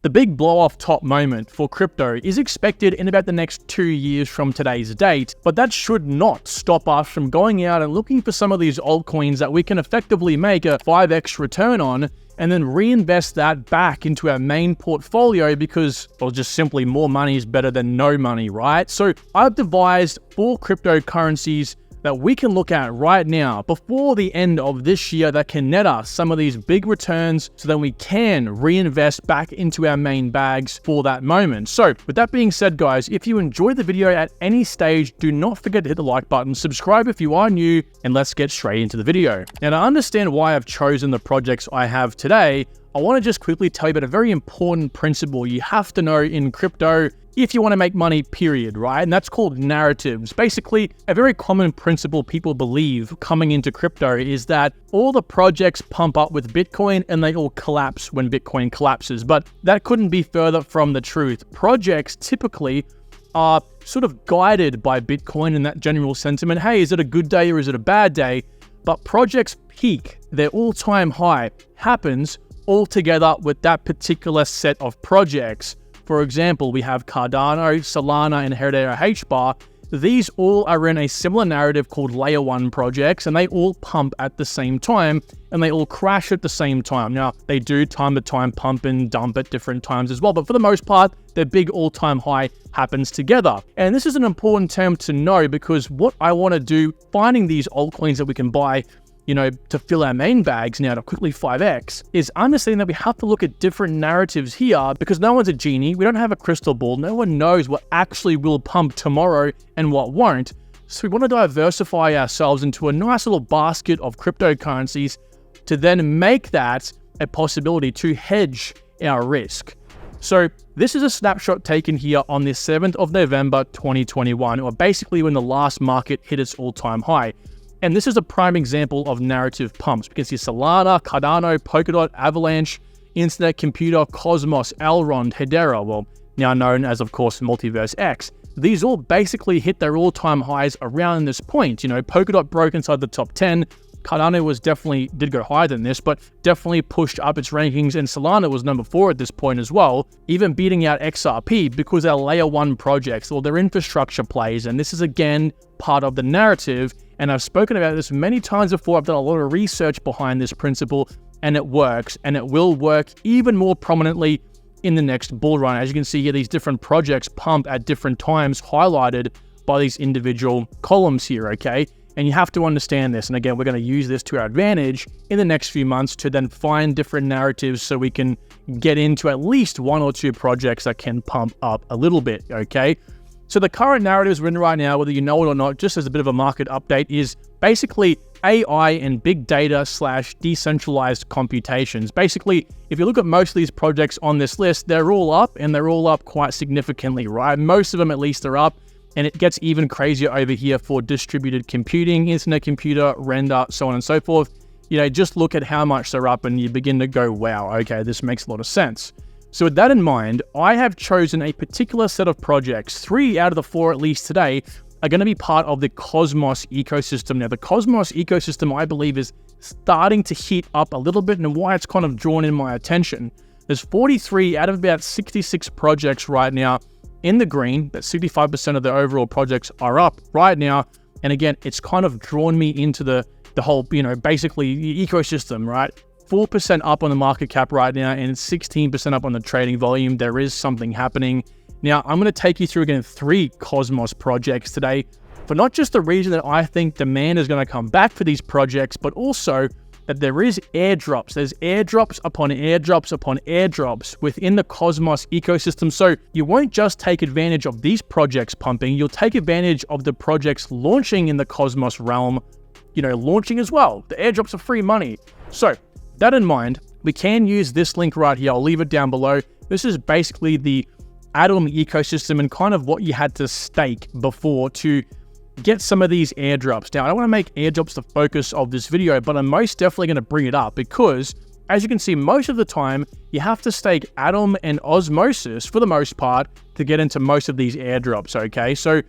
The big blow-off top moment for crypto is expected in about the next 2 years from today's date, but that should not stop us from going out and looking for some of these altcoins that we can effectively make a 5x return on and then reinvest that back into our main portfolio because, well, just simply more money is better than no money, right? So I've devised 4 cryptocurrencies that we can look at right now before the end of this year that can net us some of these big returns so then we can reinvest back into our main bags for that moment. So with that being said, guys, if you enjoyed the video at any stage, do not forget to hit the like button, subscribe if you are new, and let's get straight into the video. Now, to understand why I've chosen the projects I have today, I want to just quickly tell you about a very important principle you have to know in crypto if you want to make money, period, right? And that's called narratives. Basically, a very common principle people believe coming into crypto is that all the projects pump up with Bitcoin and they all collapse when Bitcoin collapses. But that couldn't be further from the truth. Projects typically are sort of guided by Bitcoin in that general sentiment. Hey, is it a good day or is it a bad day? But projects peak, their all-time high happens all together with that particular set of projects. For example, we have Cardano, Solana, and Hedera HBAR. These all are in a similar narrative called Layer 1 projects, and they all pump at the same time, and they all crash at the same time. Now, they do time to time pump and dump at different times as well, but for the most part, their big all-time high happens together. And this is an important term to know because what I want to do, finding these altcoins that we can buy, to fill our main bags now to quickly 5x, is understanding that we have to look at different narratives here because no one's a genie. We don't have a crystal ball. No one knows what actually will pump tomorrow and what won't. So we want to diversify ourselves into a nice little basket of cryptocurrencies to then make that a possibility to hedge our risk. So this is a snapshot taken here on the 7th of November, 2021, or basically when the last market hit its all-time high. And this is a prime example of narrative pumps. We can see Solana, Cardano, Polkadot, Avalanche, Internet Computer, Cosmos, Elrond, Hedera, well, now known as, of course, Multiverse X. These all basically hit their all-time highs around this point. Polkadot broke inside the top 10. Cardano did go higher than this, but definitely pushed up its rankings, and Solana was number 4 at this point as well, even beating out XRP because they're Layer 1 projects or their infrastructure plays, and this is again part of the narrative, and I've spoken about this many times before. I've done a lot of research behind this principle, and it works, and it will work even more prominently in the next bull run. As you can see here, these different projects pump at different times highlighted by these individual columns here, okay? And you have to understand this. And again, we're going to use this to our advantage in the next few months to then find different narratives so we can get into at least 1 or 2 projects that can pump up a little bit, okay? So the current narratives written right now, whether you know it or not, just as a bit of a market update, is basically AI and big data / decentralized computations. Basically, if you look at most of these projects on this list, they're all up, and they're all up quite significantly, right? Most of them at least are up. And it gets even crazier over here for distributed computing, internet computer, render, so on and so forth. Just look at how much they're up and you begin to go, wow, okay, this makes a lot of sense. So with that in mind, I have chosen a particular set of projects. 3 out of the 4, at least today, are going to be part of the Cosmos ecosystem. Now, the Cosmos ecosystem, I believe, is starting to heat up a little bit, and why it's kind of drawn in my attention. There's 43 out of about 66 projects right now in the green. That 65% of the overall projects are up right now. And again, it's kind of drawn me into the whole, basically the ecosystem, right? 4% up on the market cap right now and 16% up on the trading volume. There is something happening. Now, I'm going to take you through again 3 Cosmos projects today for not just the reason that I think demand is going to come back for these projects, but also that there is airdrops. There's airdrops upon airdrops upon airdrops within the Cosmos ecosystem. So you won't just take advantage of these projects pumping, you'll take advantage of the projects launching in the Cosmos realm, launching as well. The airdrops are free money. So that in mind, we can use this link right here. I'll leave it down below. This is basically the Atom ecosystem and kind of what you had to stake before to get some of these airdrops. Now, I don't want to make airdrops the focus of this video, but I'm most definitely going to bring it up because, as you can see, most of the time, you have to stake Atom and Osmosis for the most part to get into most of these airdrops, okay? So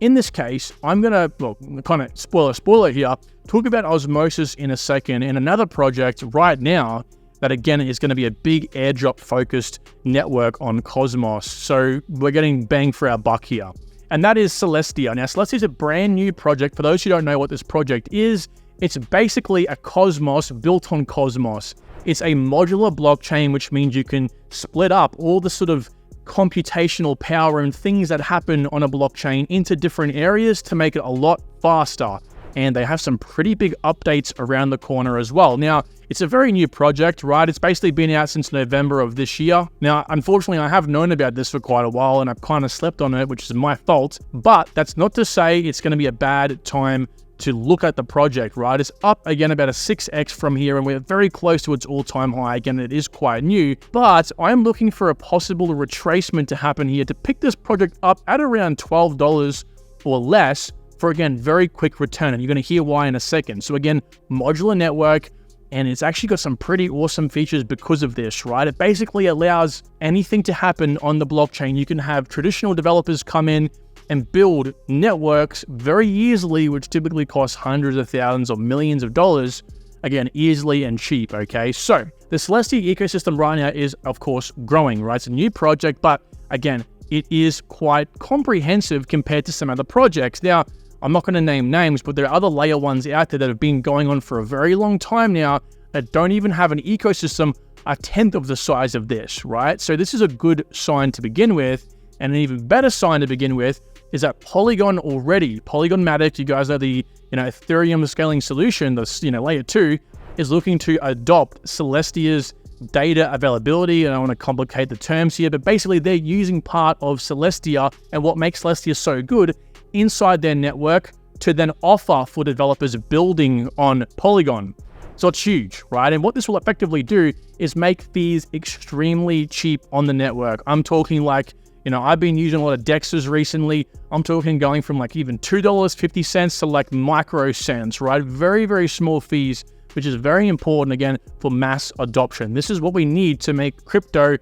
in this case, I'm going to, well, kind of spoiler here, talk about Osmosis in a second, and another project right now that again is going to be a big airdrop focused network on Cosmos. So we're getting bang for our buck here. And that is Celestia. Now, Celestia is a brand new project. For those who don't know what this project is, it's basically a Cosmos built on Cosmos. It's a modular blockchain, which means you can split up all the sort of computational power and things that happen on a blockchain into different areas to make it a lot faster. And they have some pretty big updates around the corner as well. Now, it's a very new project, right? It's basically been out since November of this year. Now, unfortunately, I have known about this for quite a while and I've kind of slept on it, which is my fault. But that's not to say it's going to be a bad time to look at the project, right? It's up again about a 6x from here and we're very close to its all-time high. Again, it is quite new, but I'm looking for a possible retracement to happen here to pick this project up at around $12 or less for, again, very quick return. And you're going to hear why in a second. So again, modular network, and it's actually got some pretty awesome features because of this, right? It basically allows anything to happen on the blockchain. You can have traditional developers come in and build networks very easily, which typically costs hundreds of thousands or millions of dollars, again, easily and cheap, okay? So the Celestia ecosystem right now is, of course, growing, right? It's a new project, but again, it is quite comprehensive compared to some other projects. Now, I'm not going to name names, but there are other layer ones out there that have been going on for a very long time now that don't even have an ecosystem a tenth of the size of this, right? So this is a good sign to begin with, and an even better sign to begin with is that Polygon Matic, you guys know the Ethereum scaling solution, the layer 2, is looking to adopt Celestia's data availability. And I don't want to complicate the terms here, but basically they're using part of Celestia and what makes Celestia so good inside their network to then offer for developers building on Polygon. So it's huge, right? And what this will effectively do is make fees extremely cheap on the network. I'm talking like, I've been using a lot of DEXs recently. I'm talking going from like even $2.50 to like micro cents, right? Very, very small fees, which is very important, again, for mass adoption. This is what we need to make crypto,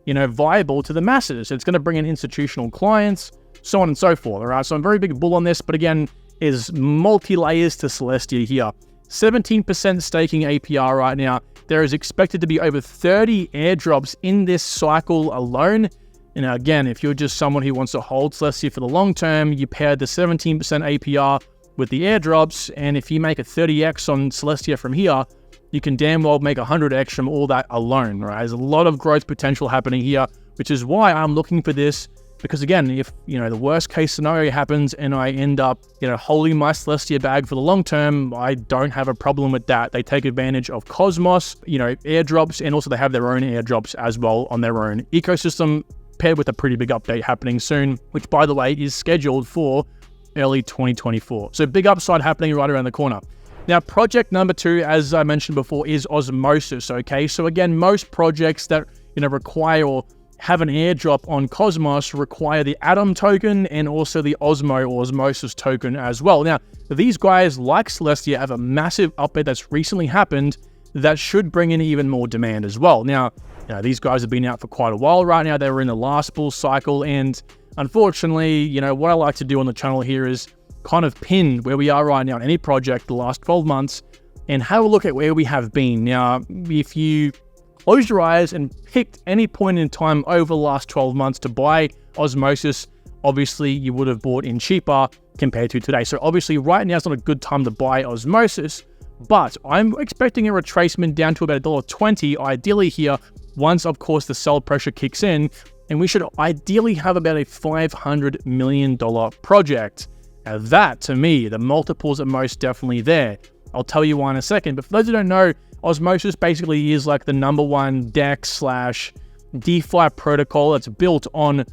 viable to the masses. It's going to bring in institutional clients, so on and so forth, all right? So I'm very big bull on this, but again, is multi-layers to Celestia here. 17% staking APR right now. There is expected to be over 30 airdrops in this cycle alone. Again, if you're just someone who wants to hold Celestia for the long term, you pair the 17% APR with the airdrops, and if you make a 30x on Celestia from here, you can damn well make 100x from all that alone, right? There's a lot of growth potential happening here, which is why I'm looking for this, because again, if, the worst case scenario happens and I end up, holding my Celestia bag for the long term, I don't have a problem with that. They take advantage of Cosmos, airdrops, and also they have their own airdrops as well on their own ecosystem, paired with a pretty big update happening soon, which, by the way, is scheduled for early 2024. So big upside happening right around the corner. Now, project number 2, as I mentioned before, is Osmosis, okay? So again, most projects that, require or have an airdrop on Cosmos require the Atom token and also the Osmo or Osmosis token as well. Now, these guys, like Celestia, have a massive update that's recently happened that should bring in even more demand as well. Now, these guys have been out for quite a while right now. They were in the last bull cycle, and unfortunately, what I like to do on the channel here is kind of pin where we are right now in any project the last 12 months and have a look at where we have been. Now, if you closed your eyes and picked any point in time over the last 12 months to buy Osmosis, obviously you would have bought in cheaper compared to today. So obviously right now is not a good time to buy Osmosis, but I'm expecting a retracement down to about $1.20 ideally here, once, of course, the sell pressure kicks in, and we should ideally have about a $500 million project. Now that, to me, the multiples are most definitely there. I'll tell you why in a second, but for those who don't know, Osmosis basically is like the #1 DEX / DeFi protocol that's built on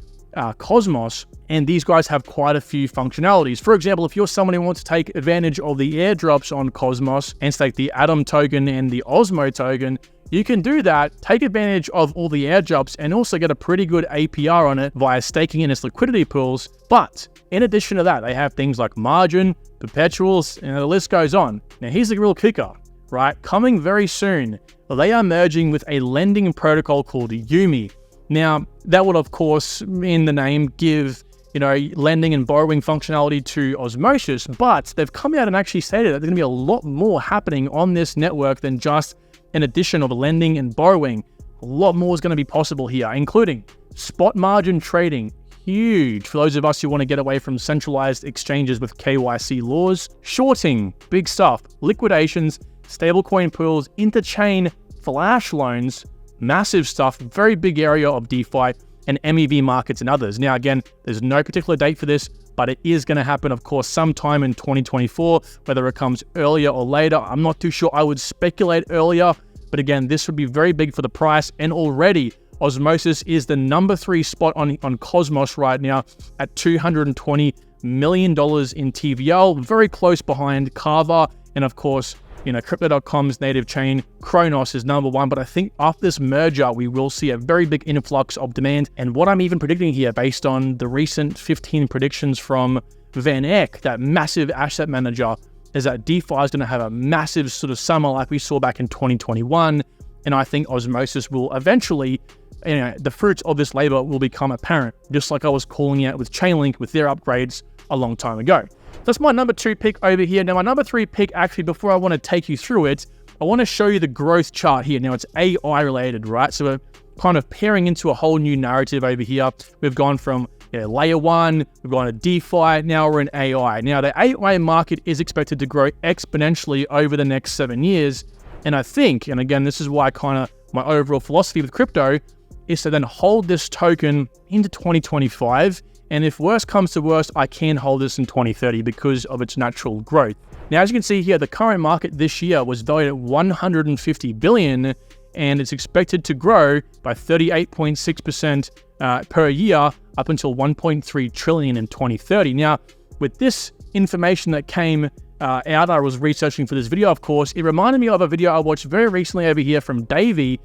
Cosmos, and these guys have quite a few functionalities. For example, if you're someone who wants to take advantage of the airdrops on Cosmos and stake the Atom token and the Osmo token, you can do that, take advantage of all the airdrops, and also get a pretty good APR on it via staking in its liquidity pools. But in addition to that, they have things like margin, perpetuals, and the list goes on. Now here's the real kicker, right? Coming very soon, they are merging with a lending protocol called Yumi. Now, that would, of course, in the name, give lending and borrowing functionality to Osmosis, but they've come out and actually stated that there's going to be a lot more happening on this network than just in addition of lending and borrowing, a lot more is going to be possible here, including spot margin trading, huge for those of us who want to get away from centralized exchanges with KYC laws, shorting, big stuff, liquidations, stablecoin pools, interchain, flash loans, massive stuff, very big area of DeFi, and MEV markets and others. Now, again, there's no particular date for this, but it is going to happen, of course, sometime in 2024, whether it comes earlier or later. I'm not too sure. I would speculate earlier, but again, this would be very big for the price, and already Osmosis is the number 3 spot on Cosmos right now at $220 million in TVL, very close behind Carver, and of course, Crypto.com's native chain, Kronos, is number 1, but I think after this merger, we will see a very big influx of demand. And what I'm even predicting here, based on the recent 15 predictions from Van Eck, that massive asset manager, is that DeFi is going to have a massive sort of summer like we saw back in 2021. And I think Osmosis will eventually, the fruits of this labor will become apparent, just like I was calling out with Chainlink with their upgrades a long time ago. That's my number 2 pick over here. Now, my number 3 pick, actually, before I want to take you through it, I want to show you the growth chart here. Now, it's AI related, right? So we're kind of pairing into a whole new narrative over here. We've gone from layer 1, we've gone to DeFi, now we're in AI. Now, the AI market is expected to grow exponentially over the next 7 years. And I think, and again, this is why my overall philosophy with crypto is to then hold this token into 2025. And if worst comes to worst, I can hold this in 2030 because of its natural growth. Now, as you can see here, the current market this year was valued at $150 billion, and it's expected to grow by 38.6% per year up until $1.3 trillion in 2030. Now, with this information that came out, I was researching for this video, of course, it reminded me of a video I watched very recently over here from Davey,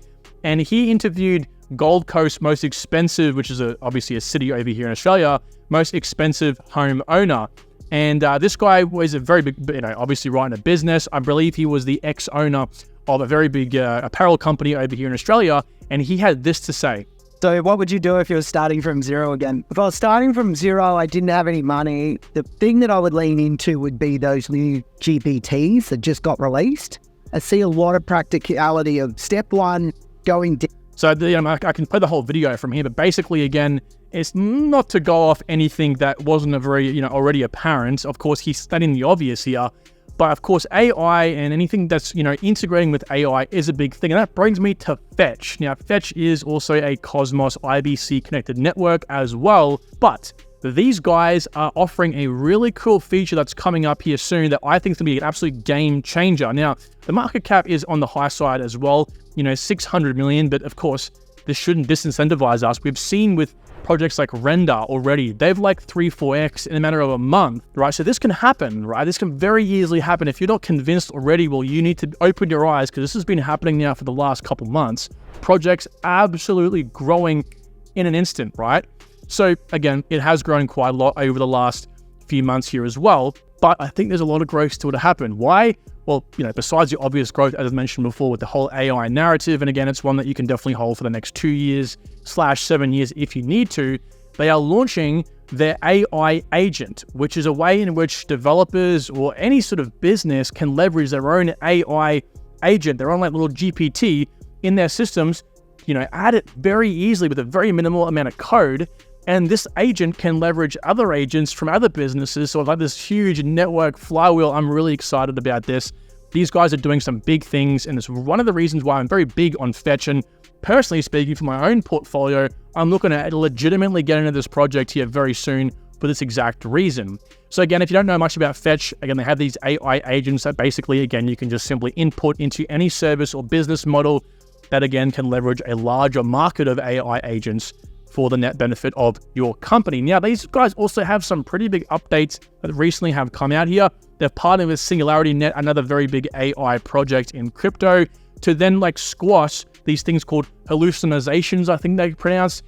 and he interviewed Gold Coast most expensive, which is obviously a city over here in Australia, most expensive home owner. And this guy was a very big, obviously running a business. I believe he was the ex-owner of a very big apparel company over here in Australia. And he had this to say. So what would you do if you were starting from zero again? If I was starting from zero, I didn't have any money. The thing that I would lean into would be those new GPTs that just got released. I see a lot of practicality of step 1, going down. So I can play the whole video from here, but basically, again, it's not to go off anything that wasn't a very, already apparent. Of course, he's stating the obvious here, but of course, AI and anything that's, integrating with AI is a big thing. And that brings me to Fetch. Now, Fetch is also a Cosmos IBC connected network as well, but these guys are offering a really cool feature that's coming up here soon that I think is going to be an absolute game changer. Now, the market cap is on the high side as well, 600 million, but of course, this shouldn't disincentivize us. We've seen with projects like Render already, they've like 3-4x in a matter of a month, right? So this can happen, right? This can very easily happen. If you're not convinced already, well, you need to open your eyes because this has been happening now for the last couple months. Projects absolutely growing in an instant, right? So again, it has grown quite a lot over the last few months here as well, but I think there's a lot of growth still to happen. Why? Well, besides the obvious growth, as I mentioned before, with the whole AI narrative, and again, it's one that you can definitely hold for the next 2 years/7 years if you need to, they are launching their AI agent, which is a way in which developers or any sort of business can leverage their own AI agent, their own like little GPT in their systems, add it very easily with a very minimal amount of code. And this agent can leverage other agents from other businesses. So it's like this huge network flywheel. I'm really excited about this. These guys are doing some big things. And it's one of the reasons why I'm very big on Fetch. And personally speaking, for my own portfolio, I'm looking at legitimately getting into this project here very soon for this exact reason. So again, if you don't know much about Fetch, again, they have these AI agents that basically, again, you can just simply input into any service or business model that, again, can leverage a larger market of AI agents for the net benefit of your company. Now, these guys also have some pretty big updates that recently have come out here. They've partnered with SingularityNet, another very big AI project in crypto, to then squash these things called hallucinations, I think they pronounce,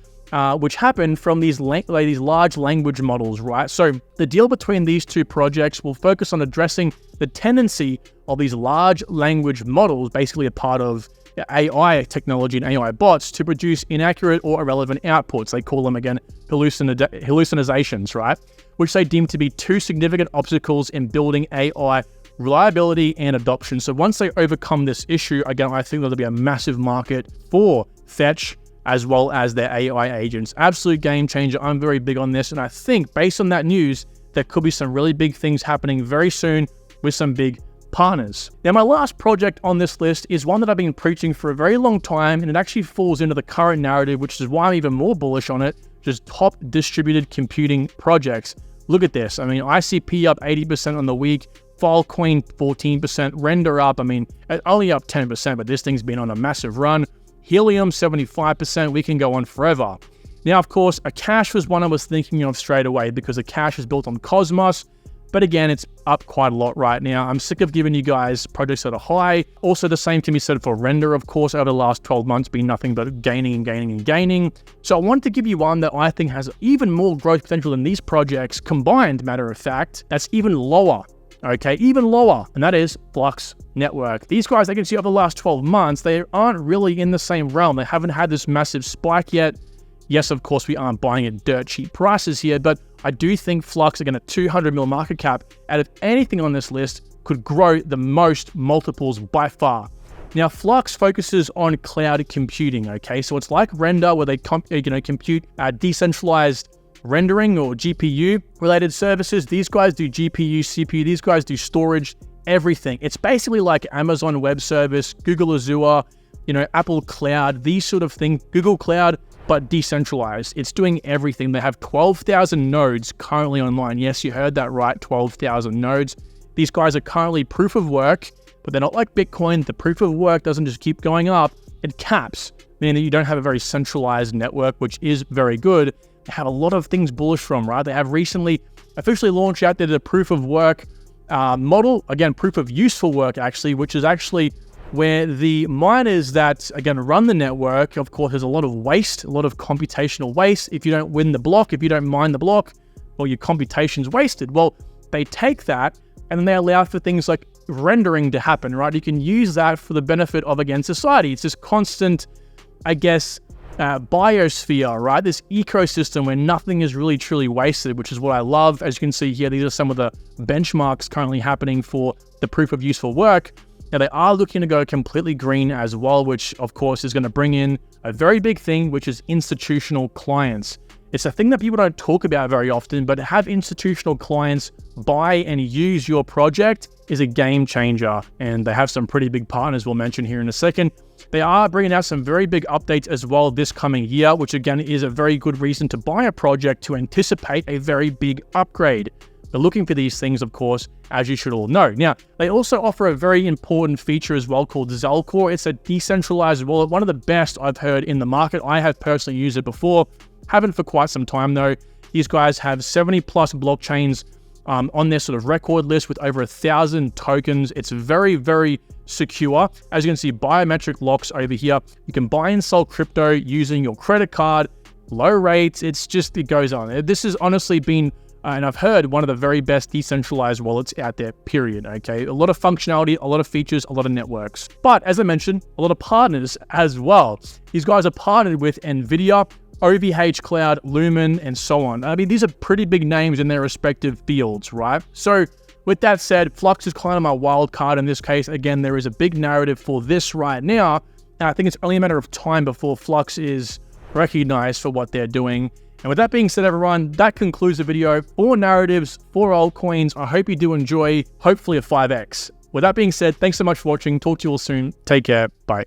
which happen from these large language models, right? So the deal between these two projects will focus on addressing the tendency of these large language models, basically a part of AI technology and AI bots, to produce inaccurate or irrelevant outputs. They call them, again, hallucinations, right? Which they deem to be two significant obstacles in building AI reliability and adoption. So once they overcome this issue, again, I think there'll be a massive market for Fetch as well as their AI agents. Absolute game changer. I'm very big on this. And I think based on that news, there could be some really big things happening very soon with some big partners. Now, my last project on this list is one that I've been preaching for a very long time, and it actually falls into the current narrative, which is why I'm even more bullish on it, which is top distributed computing projects. Look at this. I mean, ICP up 80% on the week, Filecoin 14%, Render up, I mean, only up 10%, but this thing's been on a massive run. Helium 75%, we can go on forever. Now, of course, Akash was one I was thinking of straight away because Akash is built on Cosmos. But again, it's up quite a lot right now. I'm sick of giving you guys projects that are high. Also, the same can be said for Render, of course, over the last 12 months, been nothing but gaining and gaining and gaining. So I wanted to give you one that I think has even more growth potential than these projects combined, matter of fact, that's even lower. Okay, even lower, and that is Flux Network. These guys, I can see over the last 12 months, they aren't really in the same realm. They haven't had this massive spike yet. Yes, of course, we aren't buying at dirt cheap prices here, but I do think Flux, again, a 200 mil market cap, out of anything on this list, could grow the most multiples by far. Now, Flux focuses on cloud computing, okay? So it's like Render, where they compute decentralized rendering or GPU-related services. These guys do GPU, CPU, these guys do storage, everything. It's basically like Amazon Web Service, Google Azure, Apple Cloud, these sort of things. Google Cloud, but decentralized. It's doing everything. They have 12,000 nodes currently online. Yes, you heard that right, 12,000 nodes. These guys are currently proof of work, but they're not like Bitcoin. The proof of work doesn't just keep going up. It caps, meaning that you don't have a very centralized network, which is very good. They have a lot of things bullish from, right? They have recently officially launched out there the proof of work model. Again, proof of useful work, actually, which is actually where the miners that, again, run the network, of course, there's a lot of waste, a lot of computational waste. If you don't win the block, if you don't mine the block, well, your computation's wasted. Well, they take that and then they allow for things like rendering to happen, right? You can use that for the benefit of, again, society. It's this constant, I guess, biosphere, right? This ecosystem where nothing is really truly wasted, which is what I love. As you can see here, these are some of the benchmarks currently happening for the proof of useful work. Now, they are looking to go completely green as well, which of course is going to bring in a very big thing, which is institutional clients. It's a thing that people don't talk about very often, but to have institutional clients buy and use your project is a game changer. And they have some pretty big partners we'll mention here in a second. They are bringing out some very big updates as well this coming year, which again is a very good reason to buy a project to anticipate a very big upgrade. They're looking for these things, of course, as you should all know. Now, they also offer a very important feature as well called Zelcore. It's a decentralized wallet, one of the best I've heard in the market. I have personally used it before, haven't for quite some time though. These guys have 70 plus blockchains on their sort of record list with over 1,000 tokens. It's very, very secure. As you can see, biometric locks over here. You can buy and sell crypto using your credit card, low rates. It's just, it goes on. This has honestly been and I've heard one of the very best decentralized wallets out there, period, okay? A lot of functionality, a lot of features, a lot of networks. But as I mentioned, a lot of partners as well. These guys are partnered with NVIDIA, OVH Cloud, Lumen, and so on. I mean, these are pretty big names in their respective fields, right? So with that said, Flux is kind of my wild card in this case. Again, there is a big narrative for this right now. And I think it's only a matter of time before Flux is recognized for what they're doing. And with that being said, everyone, that concludes the video. 4 narratives, 4 altcoins. I hope you do enjoy, hopefully a 5x. With that being said, thanks so much for watching. Talk to you all soon. Take care. Bye.